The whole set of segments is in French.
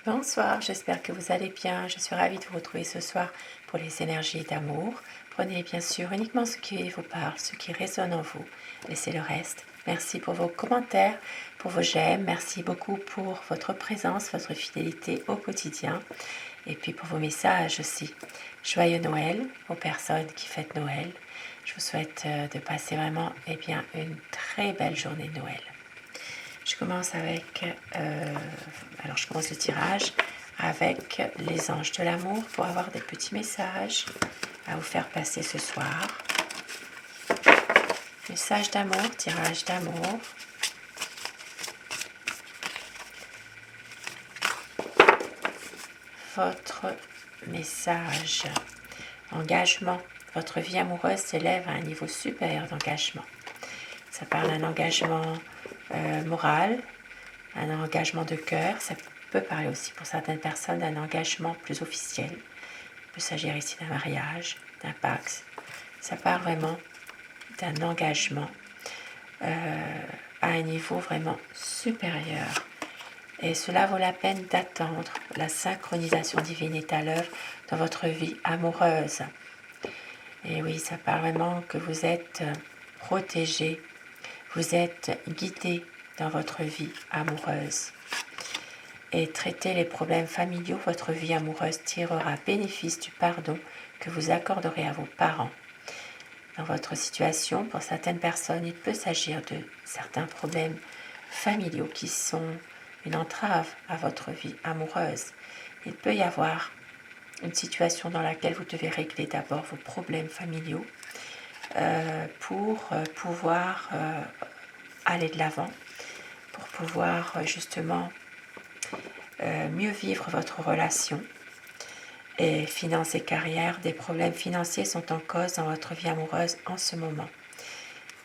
Bonsoir, j'espère que vous allez bien. Je suis ravie de vous retrouver ce soir pour les énergies d'amour. Prenez bien sûr uniquement ce qui vous parle, ce qui résonne en vous. Laissez le reste. Merci pour vos commentaires, pour vos j'aime. Merci beaucoup pour votre présence, votre fidélité au quotidien. Et puis pour vos messages aussi. Joyeux Noël aux personnes qui fêtent Noël. Je vous souhaite de passer vraiment une très belle journée de Noël. Je commence je commence le tirage avec les anges de l'amour pour avoir des petits messages à vous faire passer ce soir. Message d'amour, tirage d'amour. Votre message. Engagement. Votre vie amoureuse s'élève à un niveau supérieur d'engagement. Ça parle d'un engagement moral, un engagement de cœur. Ça peut parler aussi pour certaines personnes d'un engagement plus officiel. Il peut s'agir ici d'un mariage, d'un pacte. Ça parle vraiment d'un engagement à un niveau vraiment supérieur. Et cela vaut la peine d'attendre. La synchronisation divine est à l'œuvre dans votre vie amoureuse. Et oui, ça parle vraiment que vous êtes protégé, vous êtes guidé dans votre vie amoureuse. Et traiter les problèmes familiaux, votre vie amoureuse tirera bénéfice du pardon que vous accorderez à vos parents. Dans votre situation, pour certaines personnes, il peut s'agir de certains problèmes familiaux qui sont une entrave à votre vie amoureuse. Il peut y avoir une situation dans laquelle vous devez régler d'abord vos problèmes familiaux pour pouvoir aller de l'avant, pour pouvoir justement mieux vivre votre relation. Et finances et carrière, des problèmes financiers sont en cause dans votre vie amoureuse en ce moment.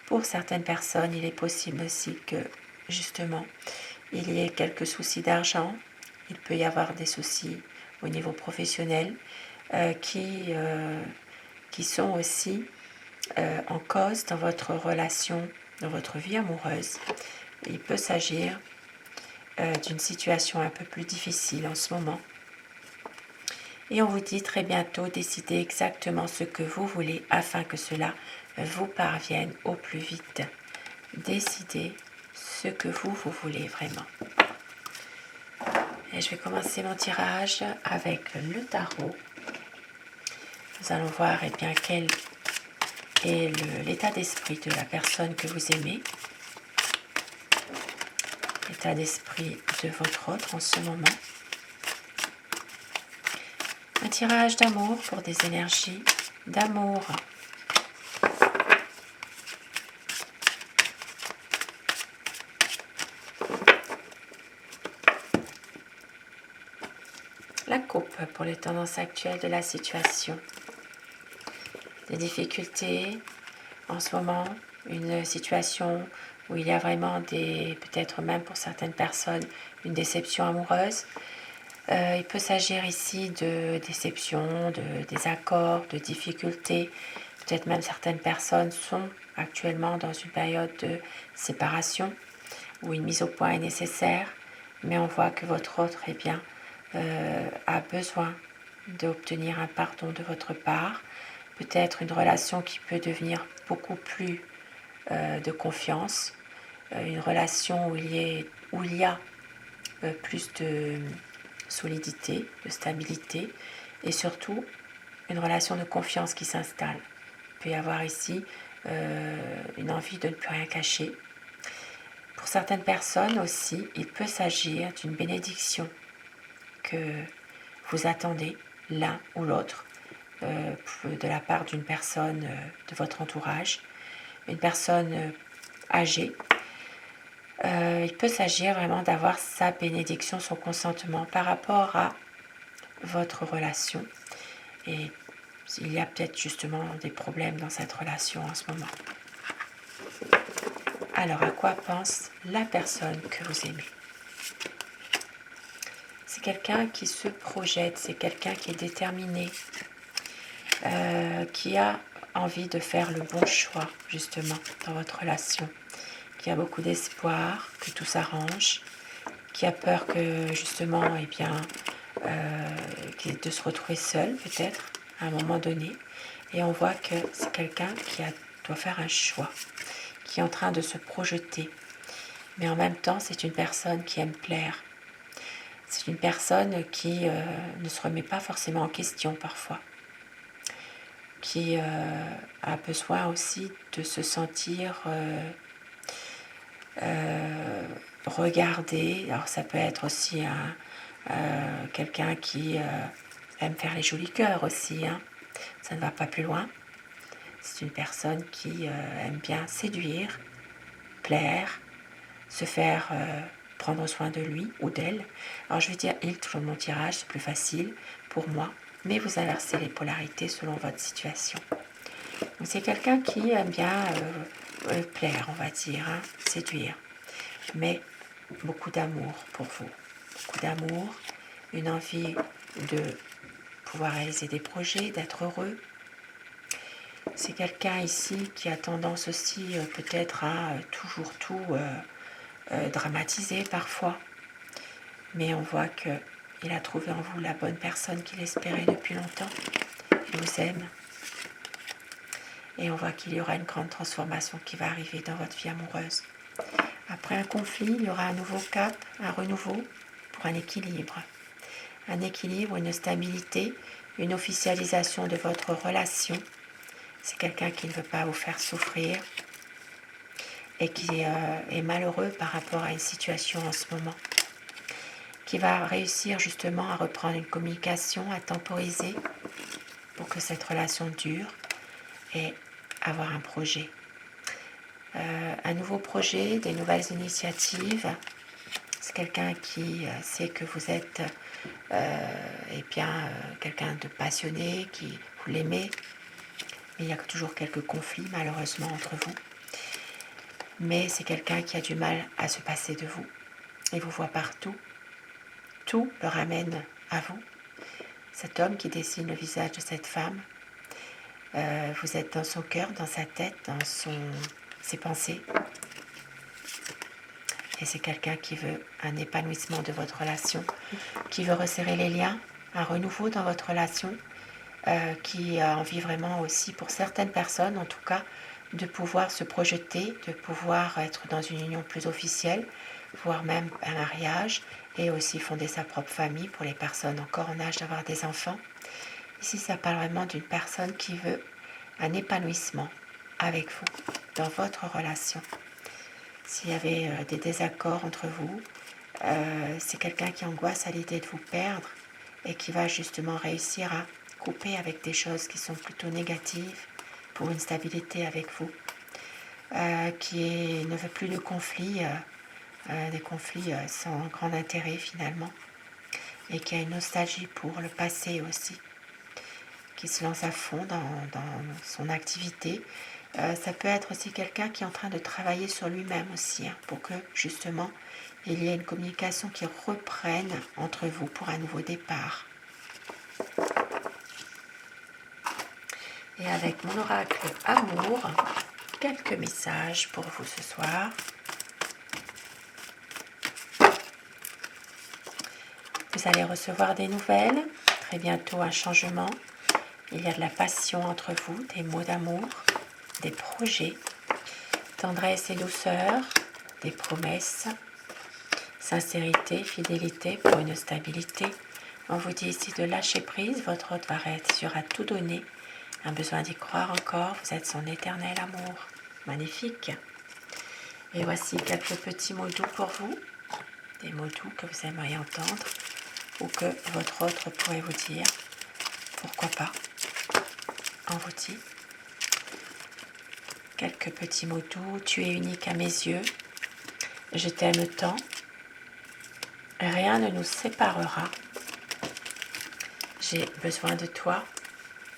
Pour certaines personnes, il est possible aussi que justement il y ait quelques soucis d'argent. Il peut y avoir des soucis au niveau professionnel qui sont aussi en cause dans votre relation, dans votre vie amoureuse. Il peut s'agir d'une situation un peu plus difficile en ce moment. Et on vous dit très bientôt, décidez exactement ce que vous voulez afin que cela vous parvienne au plus vite. Décidez ce que vous voulez vraiment. Et je vais commencer mon tirage avec le tarot. Nous allons voir quel est l'état d'esprit de la personne que vous aimez. L'état d'esprit de votre autre en ce moment. Un tirage d'amour pour des énergies d'amour. La coupe pour les tendances actuelles de la situation. Des difficultés en ce moment, une situation où il y a vraiment peut-être même pour certaines personnes, une déception amoureuse. Il peut s'agir ici de déception, de désaccords, de difficultés. Peut-être même certaines personnes sont actuellement dans une période de séparation où une mise au point est nécessaire, mais on voit que votre autre a besoin d'obtenir un pardon de votre part. Peut-être une relation qui peut devenir beaucoup plus de confiance, une relation où il y a plus de solidité, de stabilité et surtout une relation de confiance qui s'installe. Il peut y avoir ici une envie de ne plus rien cacher. Pour certaines personnes aussi, il peut s'agir d'une bénédiction que vous attendez l'un ou l'autre de la part d'une personne de votre entourage, une personne âgée. Il peut s'agir vraiment d'avoir sa bénédiction, son consentement par rapport à votre relation. Et il y a peut-être justement des problèmes dans cette relation en ce moment. Alors, à quoi pense la personne que vous aimez ? C'est quelqu'un qui se projette, c'est quelqu'un qui est déterminé, qui a envie de faire le bon choix justement dans votre relation, qui a beaucoup d'espoir que tout s'arrange, qui a peur que justement, eh bien, de se retrouver seul peut-être à un moment donné. Et on voit que c'est quelqu'un doit faire un choix, qui est en train de se projeter. Mais en même temps, c'est une personne qui aime plaire. C'est une personne qui ne se remet pas forcément en question parfois, qui a besoin aussi de se sentir regardé. Alors ça peut être aussi quelqu'un qui aime faire les jolis cœurs aussi, hein. Ça ne va pas plus loin. C'est une personne qui aime bien séduire, plaire, se faire prendre soin de lui ou d'elle. Alors je vais dire il, toujours mon tirage, c'est plus facile pour moi, mais vous inversez les polarités selon votre situation. Donc c'est quelqu'un qui aime bien plaire, on va dire, hein, séduire, mais beaucoup d'amour pour vous, beaucoup d'amour, une envie de pouvoir réaliser des projets, d'être heureux. C'est quelqu'un ici qui a tendance aussi peut-être à toujours tout dramatiser parfois. Mais on voit qu'il a trouvé en vous la bonne personne qu'il espérait depuis longtemps. Il vous aime. Et on voit qu'il y aura une grande transformation qui va arriver dans votre vie amoureuse. Après un conflit, il y aura un nouveau cap, un renouveau pour un équilibre. Un équilibre, une stabilité, une officialisation de votre relation. C'est quelqu'un qui ne veut pas vous faire souffrir et qui est malheureux par rapport à une situation en ce moment, qui va réussir justement à reprendre une communication, à temporiser pour que cette relation dure et avoir un projet. Un nouveau projet, des nouvelles initiatives. C'est quelqu'un qui sait que vous êtes quelqu'un de passionné, qui vous l'aimez, mais il y a toujours quelques conflits malheureusement entre vous. Mais c'est quelqu'un qui a du mal à se passer de vous. Il vous voit partout. Tout le ramène à vous. Cet homme qui dessine le visage de cette femme, vous êtes dans son cœur, dans sa tête, dans ses pensées. Et c'est quelqu'un qui veut un épanouissement de votre relation, qui veut resserrer les liens, un renouveau dans votre relation, qui a envie vraiment aussi, pour certaines personnes en tout cas, de pouvoir se projeter, de pouvoir être dans une union plus officielle, voire même un mariage, et aussi fonder sa propre famille pour les personnes encore en âge d'avoir des enfants. Ici, ça parle vraiment d'une personne qui veut un épanouissement avec vous, dans votre relation. S'il y avait des désaccords entre vous, c'est quelqu'un qui angoisse à l'idée de vous perdre et qui va justement réussir à couper avec des choses qui sont plutôt négatives pour une stabilité avec vous, qui ne veut plus de conflits, des conflits sans grand intérêt finalement, et qui a une nostalgie pour le passé aussi, qui se lance à fond dans son activité. Ça peut être aussi quelqu'un qui est en train de travailler sur lui-même aussi, hein, pour que justement il y ait une communication qui reprenne entre vous pour un nouveau départ. Et avec mon oracle amour, quelques messages pour vous ce soir. Vous allez recevoir des nouvelles, très bientôt un changement. Il y a de la passion entre vous, des mots d'amour, des projets, tendresse et douceur, des promesses, sincérité, fidélité pour une stabilité. On vous dit ici de lâcher prise, votre hôte va réussir à tout donner. Un besoin d'y croire encore, vous êtes son éternel amour. Magnifique. Et voici quelques petits mots doux pour vous, des mots doux que vous aimeriez entendre ou que votre autre pourrait vous dire. Pourquoi pas? On vous dit quelques petits mots doux. Tu es unique à mes yeux. Je t'aime tant. Rien ne nous séparera. J'ai besoin de toi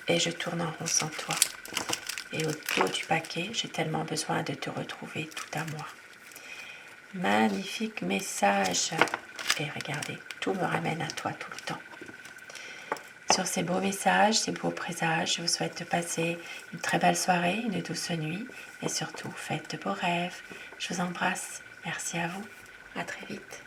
et je tourne en rond sans toi. Et au dos du paquet, j'ai tellement besoin de te retrouver tout à moi. Magnifique message. Et regardez, tout me ramène à toi tout le temps. Sur ces beaux messages, ces beaux présages, je vous souhaite de passer une très belle soirée, une douce nuit et surtout, faites de beaux rêves. Je vous embrasse. Merci à vous. À très vite.